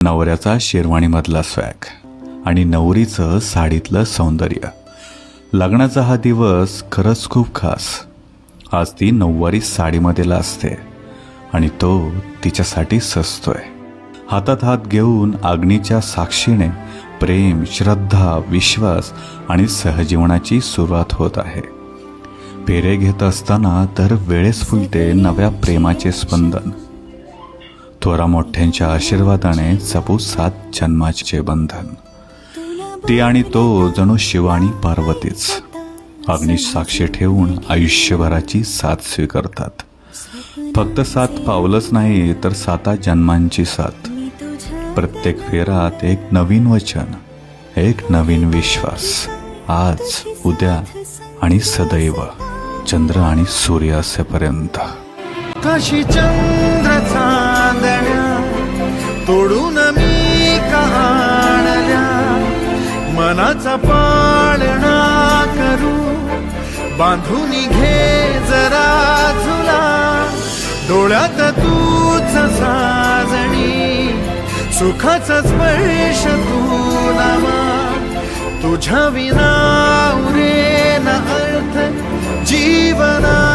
नवऱ्याचा शेरवाणीमधला स्वॅग आणि नवरीचं साडीतलं सौंदर्य. लग्नाचा हा दिवस खरंच खूप खास. आज ती नऊवारी साडीमध्ये लाजते आणि तो तिच्यासाठी सजतोय. हातात हात घेऊन अग्नीच्या साक्षीने प्रेम, श्रद्धा, विश्वास आणि सहजीवनाची सुरुवात होत आहे. फेरे घेत असताना तर वेळेस फुलते नव्या प्रेमाचे स्पंदन. थोरा मोठ्यांच्या आशीर्वादाने जपू 7 जन्माचे बंधन. ती आणि तो जणू शिव आणि पार्वतीच अग्नी साक्षी ठेवून आयुष्यभराची साथ स्वीकारतात. फक्त 7 पावलंच नाही तर 7 जन्मांची साथ. प्रत्येक फेरात एक नवीन वचन, एक नवीन विश्वास. आज, उद्या आणि सदैव, चंद्र आणि सूर्य असेपर्यंत. काशी चंद्र चांदण्या तोडून मी कहाणल्या, मनाचा पाळणा करू बांधून घे जरा झुला. डोळ्यात तूच साजणी, सुखाचा स्पर्श तू नामा. तुझ्या विना उरेना अर्थ जीवना.